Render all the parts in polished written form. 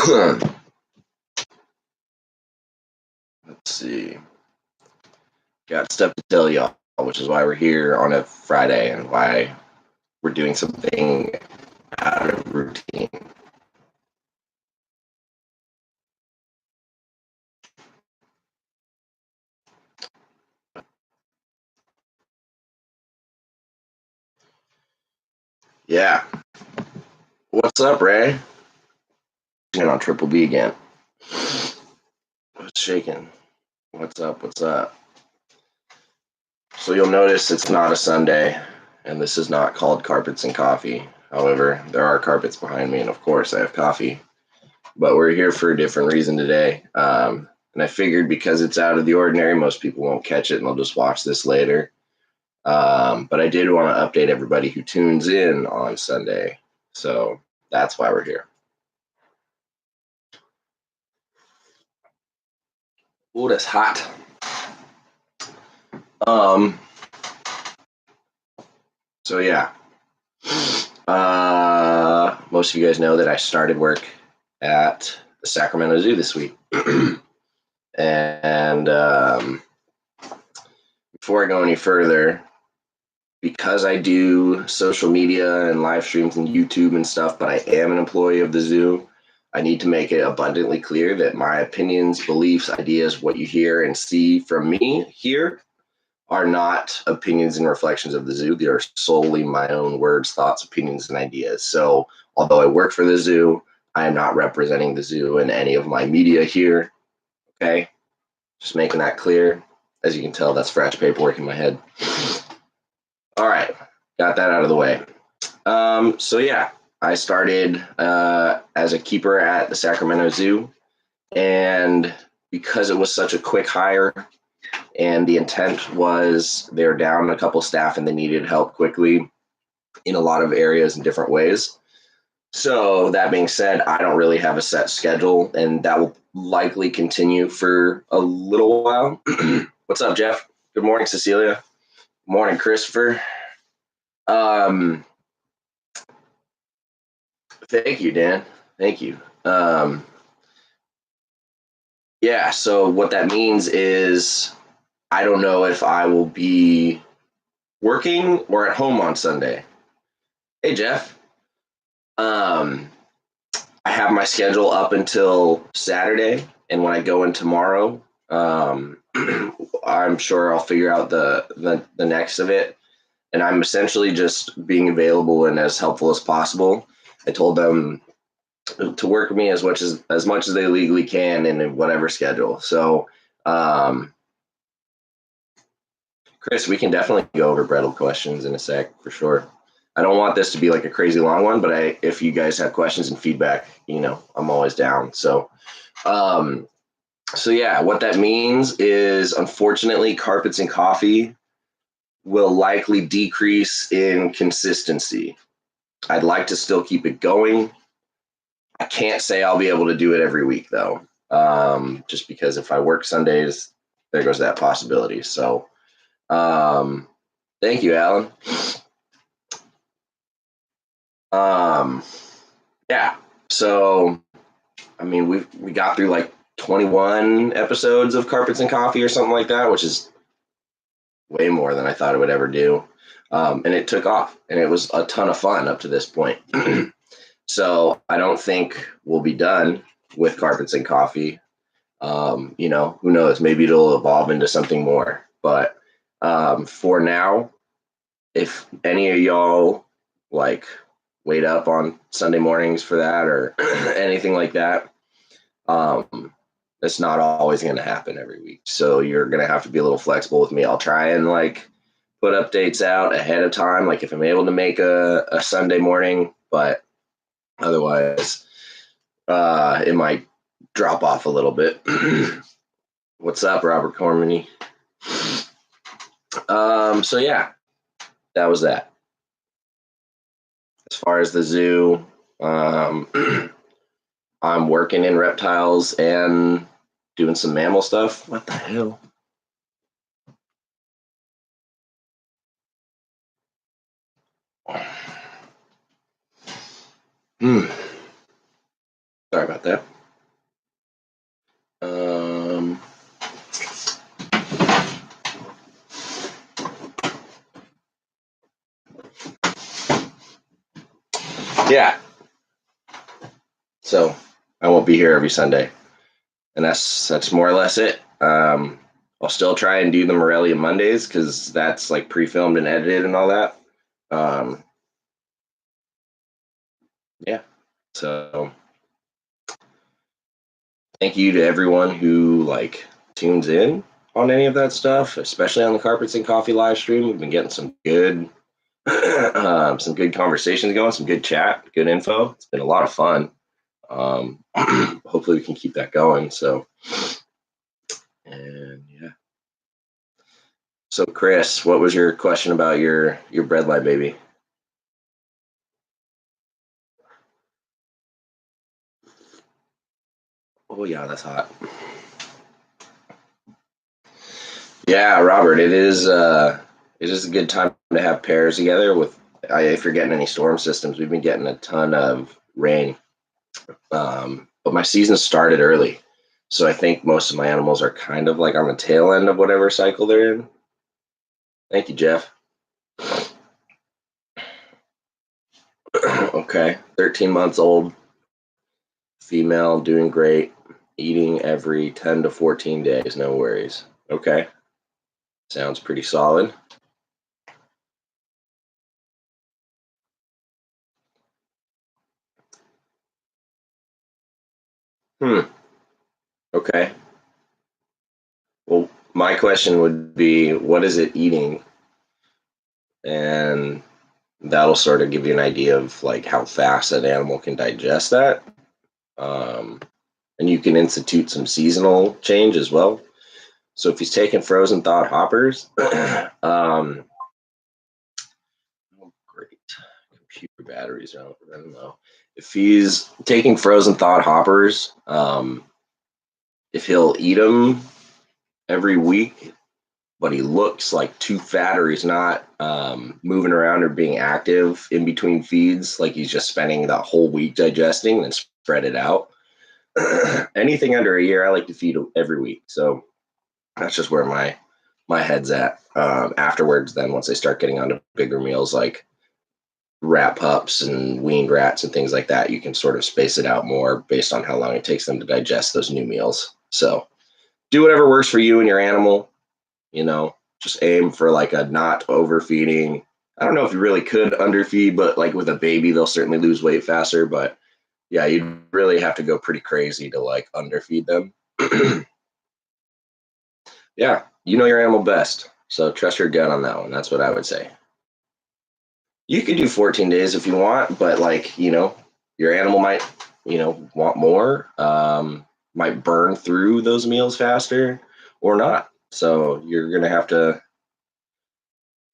Let's see. Got stuff to tell y'all, which is why we're here on a Friday and why we're doing something out of routine. Yeah. What's up, Ray? On Triple B again. What's shaking? What's up? What's up? So you'll notice it's not a Sunday, and this is not called Carpets and Coffee. However, there are carpets behind me, and of course I have coffee. But we're here for a different reason today. And I figured because it's out of the ordinary, most people won't catch it, and they'll just watch this later. But I did want to update everybody who tunes in on Sunday. So that's why we're here. Oh, that's hot. So yeah. Most of you guys know that I started work at the Sacramento Zoo this week. And before I go any further, because I do social media and live streams and YouTube and stuff, but I am an employee of the zoo, I need to make it abundantly clear that my opinions, beliefs, ideas, what you hear and see from me here are not opinions and reflections of the zoo. They are solely my own words, thoughts, opinions, and ideas. So although I work for the zoo, I am not representing the zoo in any of my media here. Okay? Just making that clear. As you can tell, that's fresh paperwork in my head. All right. Got that out of the way. So yeah, I started as a keeper at the Sacramento Zoo. And because it was such a quick hire, and the intent was they're down a couple staff and they needed help quickly in a lot of areas in different ways. So that being said, I don't really have a set schedule, and that will likely continue for a little while. What's up, Jeff? Good morning, Cecilia. Good morning, Christopher. Thank you, Dan. Thank you. Yeah, so what that means is I don't know if I will be working or at home on Sunday. Hey, Jeff. I have my schedule up until Saturday, and when I go in tomorrow, I'm sure I'll figure out the next of it. And I'm essentially just being available and as helpful as possible. I told them to work with me as much as they legally can in whatever schedule. So, Chris, we can definitely go over Brettle questions in a sec for sure. I don't want this to be like a crazy long one, but if you guys have questions and feedback, I'm always down. So yeah, what that means is, unfortunately, Carpets and Coffee will likely decrease in consistency. I'd like to still keep it going. I can't say I'll be able to do it every week though, just because if I work Sundays, there goes that possibility. So thank you, Alan. Yeah, so I mean, we got through like 21 episodes of Carpets and Coffee or something like that, which is way more than I thought it would ever do. And it took off, and it was a ton of fun up to this point. So I don't think we'll be done with Carpets and Coffee. Who knows? Maybe it'll evolve into something more. But for now, if any of y'all like wait up on Sunday mornings for that or anything like that, it's not always going to happen every week. So you're going to have to be a little flexible with me. I'll try and like put updates out ahead of time, like if I'm able to make a Sunday morning, but otherwise it might drop off a little bit. What's up, Robert Cormany? So yeah, that was that. As far as the zoo, I'm working in reptiles and doing some mammal stuff. What the hell? Sorry Sorry about that. Yeah. So I won't be here every Sunday, and that's more or less it. I'll still try and do the Morelia Mondays because that's like pre-filmed and edited and all that. Yeah. So thank you to everyone who like tunes in on any of that stuff, especially on the Carpets and Coffee live stream. We've been getting some good some good conversations going, some good chat, good info. It's been a lot of fun. Hopefully we can keep that going. So, and yeah. So Chris, what was your question about your bread light baby? Oh yeah, that's hot. Yeah, Robert, it is a good time to have pairs together with if you're getting any storm systems. We've been getting a ton of rain. But my season started early. So I think most of my animals are kind of like on the tail end of whatever cycle they're in. Thank you, Jeff. Okay, 13 months old, female, doing great, eating every 10 to 14 days, no worries. Okay, sounds pretty solid. Hmm, okay. Well, my question would be, what is it eating? And that'll sort of give you an idea of like how fast an animal can digest that. Um, and you can institute some seasonal change as well. So if he's taking frozen thawed hoppers, great computer batteries. I don't know if he's taking frozen thawed hoppers. If he'll eat them every week, but he looks like too fat or he's not moving around or being active in between feeds, like he's just spending the whole week digesting and spread it out. Anything under a year, I like to feed every week. So that's just where my head's at. Afterwards, then once they start getting onto bigger meals like rat pups and weaned rats and things like that, you can sort of space it out more based on how long it takes them to digest those new meals. So do whatever works for you and your animal. You know, just aim for like a not overfeeding. I don't know if you really could underfeed, but like with a baby, they'll certainly lose weight faster. But yeah, you'd really have to go pretty crazy to like underfeed them. Yeah, you know your animal best. So trust your gut on that one. That's what I would say. You could do 14 days if you want, but like, your animal might, want more, might burn through those meals faster or not. So you're going to have to,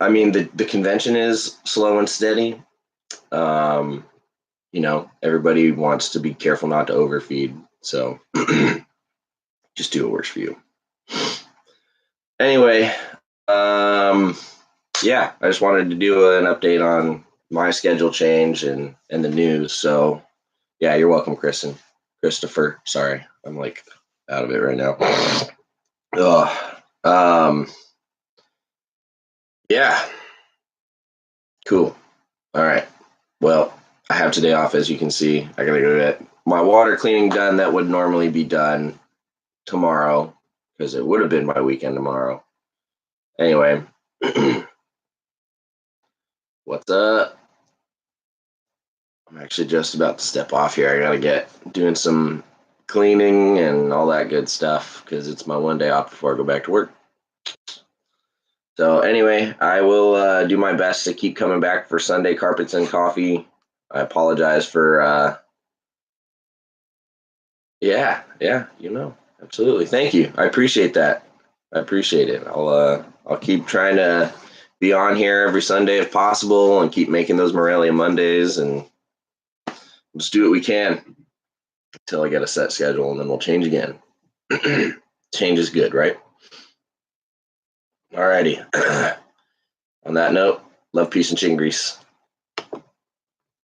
I mean, the convention is slow and steady. Um, everybody wants to be careful not to overfeed. So just do what works for you. Anyway, yeah, I just wanted to do an update on my schedule change and the news. So yeah, you're welcome, Christopher. Sorry, I'm like out of it right now. Ugh. Yeah, cool. All right. Well, I have today off, as you can see. I gotta go get my water cleaning done. That would normally be done tomorrow because it would have been my weekend tomorrow. Anyway, what's up? I'm actually just about to step off here. I gotta get doing some cleaning and all that good stuff because it's my one day off before I go back to work. So anyway, I will do my best to keep coming back for Sunday Carpets and Coffee. I apologize for yeah, absolutely. Thank you. I appreciate that. I appreciate it. I'll keep trying to be on here every Sunday if possible and keep making those Morelia Mondays and just do what we can until I get a set schedule and then we'll change again. Change is good, right? Alrighty. On that note, love, peace, and chicken grease.